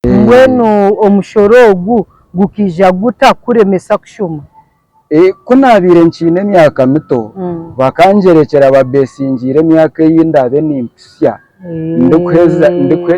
Mbwenu omushoro ogu gukija guta kuremesa kushoma. Kunabire nchine myaka mito bakanjerekera babesingire myaka y'indabe nimpsya ndukweza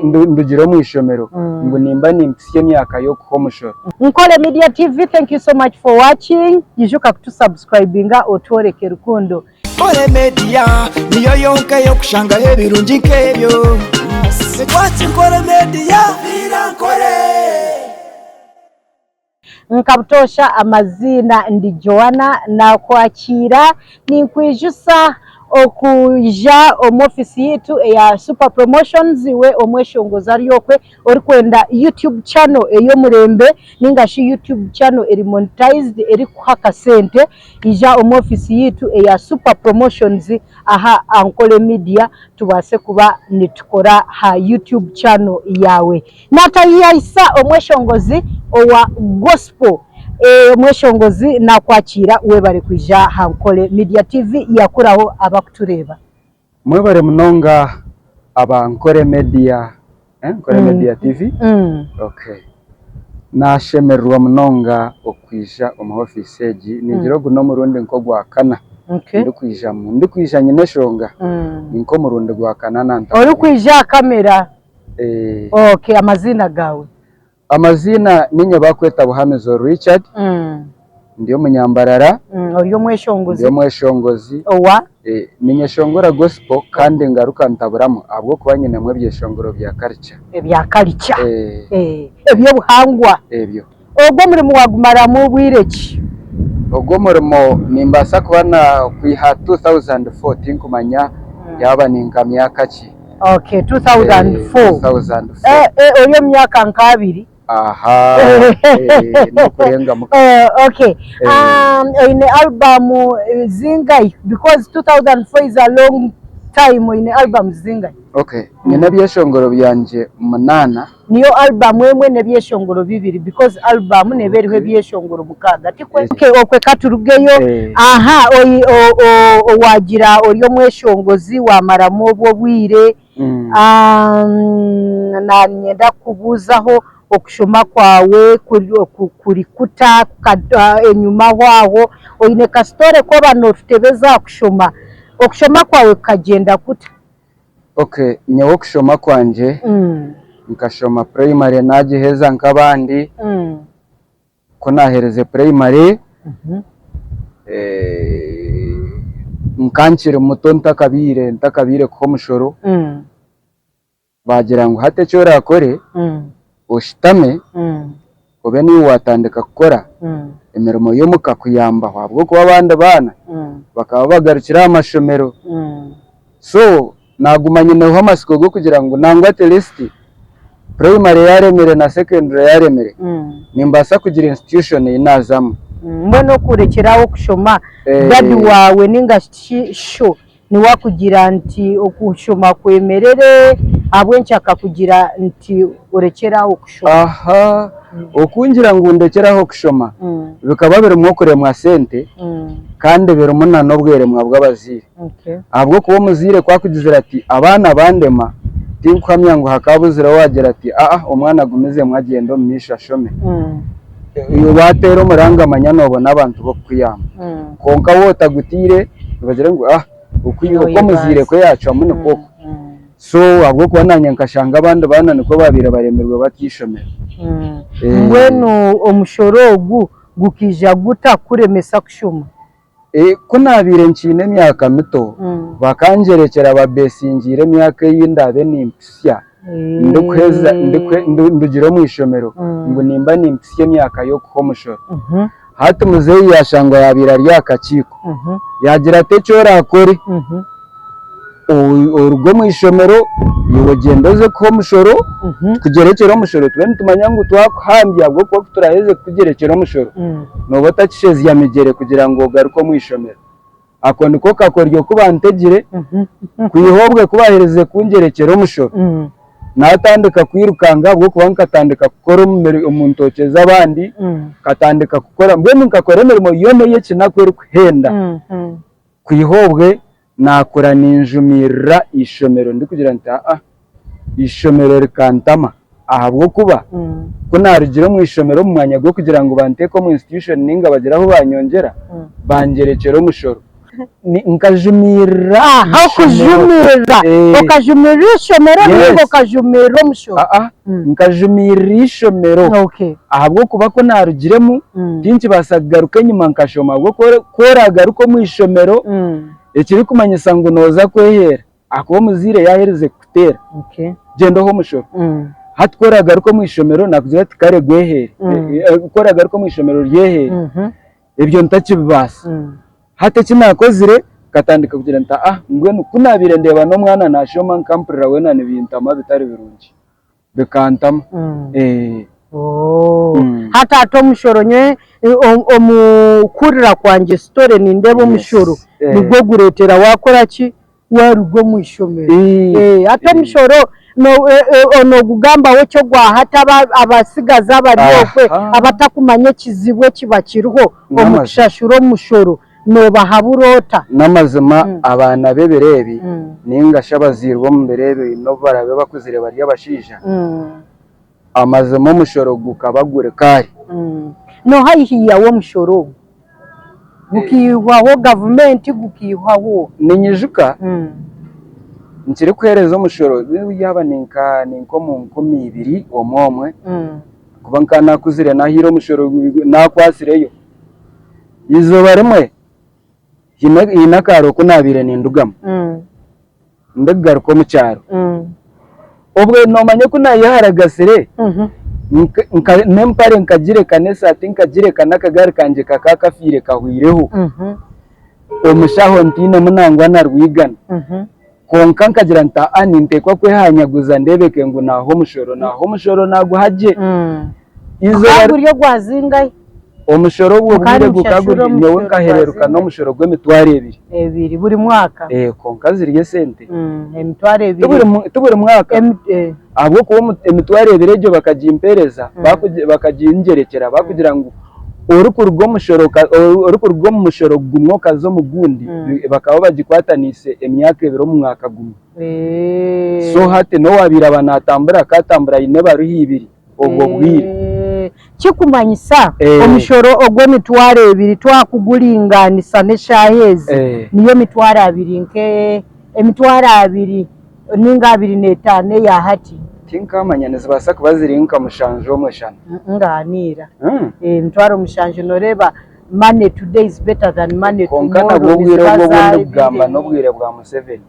ndugire mu ishomero ngo nimba nimpsye myaka yo kuhomushoro. Nkole Media TV, thank you so much for watching. Yijuka kutusubscribinga otworeke rukundo. Nkole Media niyo yonka yo kushanga ebirungi nkebyo. Sekwati Nkole Media Nkole Nkabutosha amazina ndi Joanna na kwakira ninkwijusa okuja omofisi yitu ya Super Promotions we omweshongoza ryokwe ori kwenda YouTube channel eyo murembe ningashi YouTube channel eri monetized eri kuhaka sente ija omofisi yitu ya Super Promotions aha Nkole Media tubase kuba nitukora ha YouTube channel yawe natayiisa omweshongozi owa gospel mweshongozi na kwakira webare kuja ha Nkole Media TV yakuraho abakutureba mwebare munonga aba Nkole Media Nkole Media TV okay nashemerwa munonga okwija omofisi eji ningiro guno murundi nko gwakana okay ndikwija nyine shonga ninko murundi gwakana nanta ori kwija kamera okay amazina gawe amazina ninye bakweta Buhamezo Richard ndiyo munyambarara oriyo mweshongozi ndiyo mweshongozi owa ninye shongora gospel kandi ngaruka ntaburamo abwo kuba nyine mwe byeshongoro bya culture ebyo buhangwa ebyo ogwo murimo wagumara mu bwireki ogwo murimo nimbasa kubana kwiha 2014 kumanya yaba ninga myaka ki okay 2004 oyo myaka nkabiri aha no kurenga okay in album zingai because 2004 is a long time in album zingai okay nyine byeshongoro byanje munana niyo album emwe ne byeshongoro bibiri because album neberiwe byeshongoro mukaga tikwe okay katurugeyo aha wagira oriyo mweshongozi wamaramo obwo bwire na nyenda kubuzaho okushoma kwawe kurikuta enyuma hwaho oine kastore ko bano tutebeza okushoma kwawe kagenda kuta okay nyewe kushoma kwanje nkashoma primary nagiheza nkabandi ko nahereze primary nkankire muto ntakabire ko mushoro bagira ngo hate cyo rakore ushitame obe ni watandika gukora emirimo yo mukakuyamba wabwo kuba abandi bana bakaba bagarukira amashomero so nagumanye naho amasiko go kugira ngo nangwa at least primary yaremere na secondary yaremere nimbasa kugira institution inazamo mbona kurekeraho kushoma dadi wawe ninga sho ni wakugira nti okushoma kwemerere abwe nchaka kugira nti urekeraho kushoma aha okungira ngo ndekeraho kushoma bikaba biri mwokore mwa sente kandi biri munano bwere mwabwabazire okay abwo kuba muzire kwakugizira ati abana bandema tinkwamya ngo hakabuzira wagera ati umwana gumize mwagendo misha shome iyo watero muranga manyano n'abantu bo kwiyama konka wota gutire bagira ngo uko muzire ko yacu amune koko so abwo kubonanya nkashanga abandi bana niko babira baremerwe batishomera mbwenu omushoro ogu gukija guta kuremesa kushoma kunabire nchine myaka mito bakanjerekera babesingire myaka y'indabe nimpsya ndukweza ndugire mu ishomero ngo nimba nimpsye myaka yo kuhomushoro hati muzeyi yashangwa yabira ryakaciko yagira ate cyo rakore urugo mu ishomero yogendo ze ko mushoro kugerekera mushoro twe ntumanya ngo twakuhambye abwo ko turaheze kugerekera mushoro no batakisheze ya migere kugira ngo garuko mu ishomero ako niko kakoryo kubantegire kwihobwe kubahereze kungerekera mushoro natandika kwirukanga bwo kubankatandika gukora umuntu okeza abandi katandika gukora mbwe nkakora imirimo yoneye kinakwereka kuhenda kwihobwe nakora ninjumira ishomero ndi kugira nti ishomero rikantama ahabwo kuba ko narugire mu ishomero mu mwanya gwo kugira ngo banteko mu institution ninga bageraho banyongera bangerekero mushoro nkajumira aho kujumira ukajumira ishomero n'ubwo ukajumira mushoro nkajumira ishomero ahabwo kuba ko narugiremo byinshi basagaruka nyuma nkashoma bwo koragaruka mu ishomero ekiri kumanyisa ngo noza kwehera akuba muzire yahereze kutera gendoho mushoro hatworagaruka mu ishomero nakugira ati kare gwehere ukoragaruka mu ishomero ryehere ibyo ntakibibasa hata kinakozire katandika kugira nta ngwe kunabire ndeba no mwana nashoma nkampurira we nane bintama bitari birungi bekantama hata ato mushoro nye omukurira kwanje story nindebo mushoro nibwo guretera wakora ki warugo mu ishomero ato mushoro no gugamba we cyo gwahata abasigaza bariyokwe abatakumanye kizibwe kibakirho omushashuro mushoro no bahaburota namazima abana beberebi ninga shabazirwo mu berebe no barabe bakuzire bari abashija amazima mushoro gukabagure kari no hayihiya wo mushoro gukihwaho government gukihwaho ninyijuka nkiri kwereza mushoro yaba ninko mu 20 omwe kuba nkana kuzire nahiro mushoro nakwasireyo izoba rimwe hinakaro kunabire nindugama ndagaruko mu cyaro obwe nomanye kunayiharagasire nempare nkagire kanesa ati nkagire kanakagari kanje kakakafire kahwireho omushaho ntine munangwa na rwigana konka nkagira nta anintekwa kwehanyaguza ndebeke ngo naho mushoro naguhaje izo buryo gwazingaye umushoro bwo bwire gukagura nyewe nkahereruka no mushoro gw'emitware ebiri buri mwaka konka ziriye sente emitware ebiri tuburi mwaka ahubwo kuba emitware ebiri ejo bakajimpereza bakajingerekera bakugira ngo uri kurwo mu mushoro gumwoka zo mu gundi bakaba bagikwatanise emyaka ebiri mu mwaka gumwe so hate no wabira banatambura katambura ine baruhibiri ubwo bwire kikumanyisa omushoro ogw'emitwaro ebiri twakugulinganisa neshahezi niyo mitwaro abiri nke emitwaro abiri ninga 25 ya hati tinkamanya nizibasa kubazirinka mushanje omweshana nganira emitwaro mushanje noreba money today is better than money tomorrow konka nabwo bwamba no bwire bwa Museveni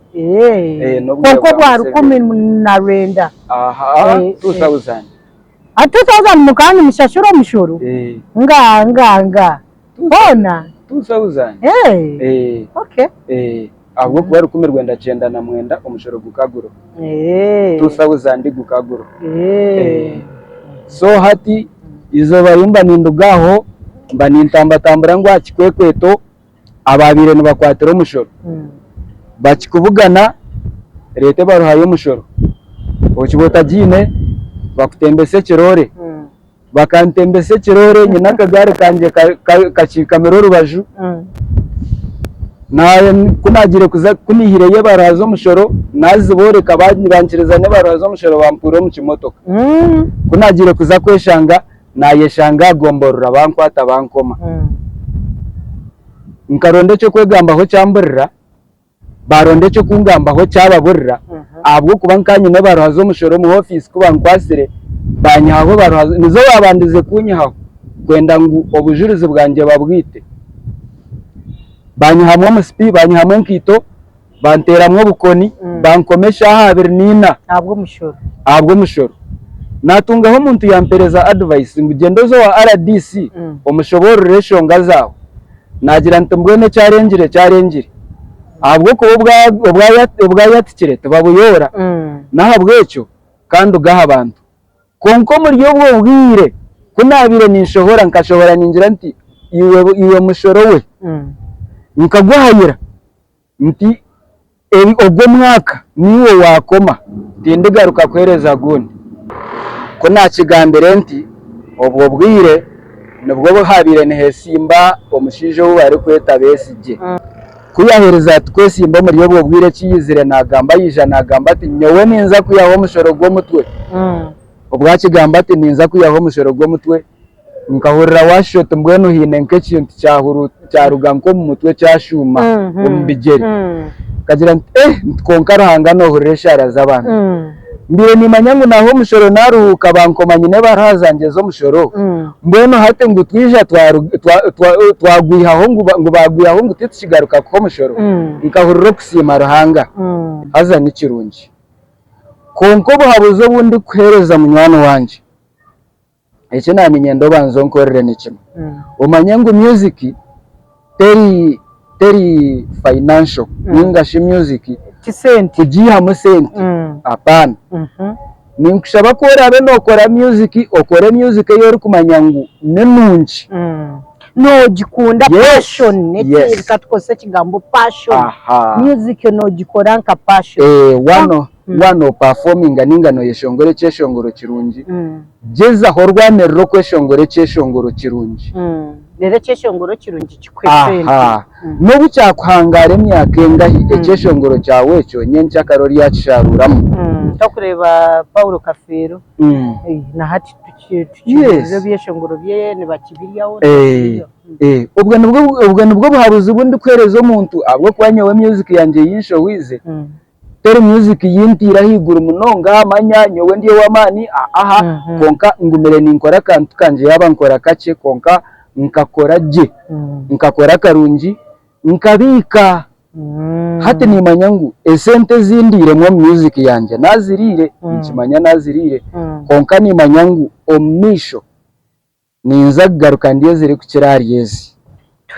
konko bwa 10 2000 2000 mukani mushashuro mushoro nga bona 2000 okay ahubwo kuba rukumirwa ndacenda na mwenda umushoro gukaguro 2000 gukaguro so hati izo barimba nindugaho mba nintambatambura ngo akikwekweto ababire nibakwatira umushoro bakikuvugana leta baruhaye umushoro okibota jine bakutembese kirore bakantembese kirore nyina kagare kanje kachikamero rubaju naye kunagire kuza kunihireye barazo mushoro nazibore kabandi bankiriza ne barazo mushoro bampuro mu kimotoka kunagire kuza kweshanga nayeshanga gomborura bankwata bankoma nkaronde cyo kwegamba ho cyamburira baronde cyo kungamba ho cyababurira abwo kuba nkanye ne barazo mushoro mu office kuba nkwasire banyaho barazo nizo babandize kunyaho kwenda ngo obujurize bwanje babwite banyahamwe muspi banyahamwe nkito banteramwe bukoni bankomesha habiri nina abwo mushoro natungaho umuntu yampereza advice ngugendo zo wa RDC umushoboro reshonga zawo nagira ntambwene cyarengire abwo ko ubwayatikire tubabuyora nahabwecho kandi ugaha abantu konko muri yo bwo bwire kunabire ninshobora nkashobora ningira nti iwe mushoro we nkaguhayira nti ogwo mwaka niwe wakoma tinde garuka kwereza gundi ko nakigambire nti obwo bwire nubwo buhabire nehesimba omushije wo bari kweta besije kuyahereza twesimba muri yo bwo bwire kiyizire nagamba yija nagamba ati nyowe ninza kuyaho mushoro gwo mutwe ubwakigamba ati ninza kwiyaho mushoro gw'omutwe nkahurira washot mbwenu hine nk'ikintu cyaruga nko mu mutwe cyashuma umbigere kagira ntkonka ruhanga no huresha razabana mbire nimanya ngo naho mushoro naruhuka bankomanye ne barazangezo mushoro mbwenu hate ngo twija twagwihaho ngo bagwihaho ngo titshigaruka ko mushoro nkahurira kusima ruhanga haza n'ikirungi konko buhabuzo bundi kuhereza munywano wanje icyo namenye ndobanzo nkorere n'ikimwe umanye ngo music teri financial ningashi music kisenti kugiha musenti apana ninkushaba ko rabe nokora music okore music yori kumanya ngo nenunji no gikunda passion neti katkose kigambo passion music no gikora nka passion wano performing ningano yeshongore cyeshongoro kirungi jeza horwanerro kweshongore cyeshongoro kirungi rero cyeshongoro kirungi kikwesenti no bucyakwangare myaka engahi ecyeshongoro cyawe cyo nyencha karori yacharuramo takureba Paulo Kafero na hati tukiro byeshongoro bye ne bakibiriyaho ubwo nubwo buhabuze ubundi kwerezo umuntu abwo kwanyewe music yanje yinsho wize teri music yintira higura munonga amanya nyowe ndiye wamani konka ngumere ninkora kantu kanje yaba nkora kace konka nkakora je nkakora karungi nkabika hati nimanya ngo esente zindire mu music yanje nazirire nkimanya nazirire konka nimanya ngo omisho ninza garuka ndiye ziri ku kirari yezi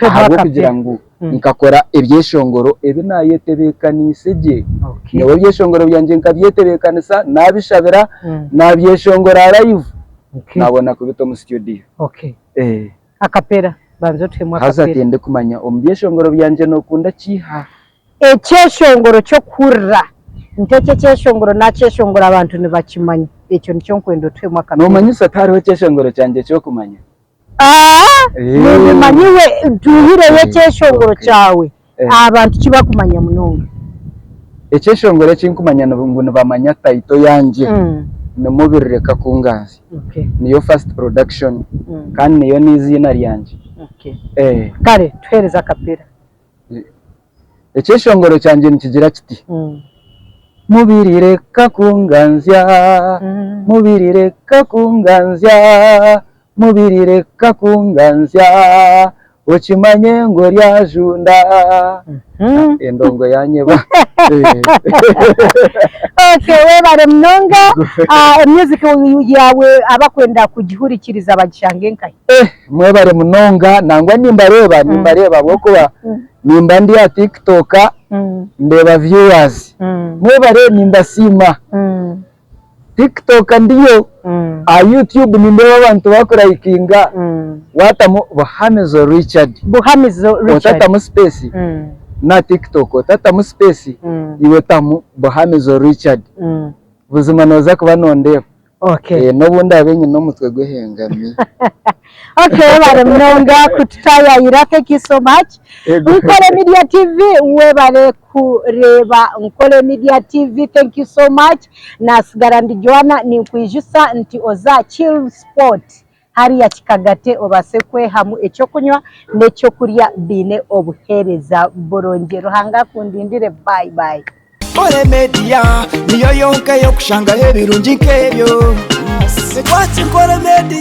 ahubwo kugira ngo nkakora ibyeshongoro ebe nayetebekanise niwe byeshongoro byanje nkabyetebekanisa nabishabira nabyeshongora live nabona kubito mu studio akapera banzo twemwa akapera hazatende kumanya ombyeshongoro byanje nokunda kiha ecyeshongoro cyo kurra nteke cyeshongoro na cyeshongoro abantu ntibakimanya icyo nicyo nkwendo twemwa akapera no manyisa tariho cyeshongoro cyanje cyo kumanya nimanyiwe duhireye cyeshongoro cyawe abantu kibakumanya munonga ecyeshongoro cyinkumanya ngo bamanya taito yanje nemubireka kungazi niyo first production kandi niyo nizina ryanje kare twereza akapera ecyeshongoro cyanje nikigira kiti mubirireka kunganzya mubirireka kunganzya mubirireka kunganzya ukimanye ngo ryajunda endongo yanyeba webare mnonga music yawe abakwenda kugihurikiriza bagishange nkaye mwebare munonga nangwa nimbareba bokuba nimba ndi ya TikTok ndeba viewers mwebare nimbasima TikTok ndiyo YouTube nimbewa abantu bakora ikinga watamo Buhamizo Richard otatamu space na TikTok otatamu space iwe tamu Buhamizo Richard buzima noza kuba nondeba no bundi abenye no mutwe guhengami bare mnonga kututayira thank you so much Nkole Media TV webare kureba Nkole Media TV thank you so much nasigara ndi Joana ni kwijusa nti oza chill sport hari ya kikagate obasekwe hamu echo kunywa necho kurya bine obuhereza borongero hanga kundindire bye bye Nkole Media niyo yonka yo kushanga hebirungi nkebyo Nkole Media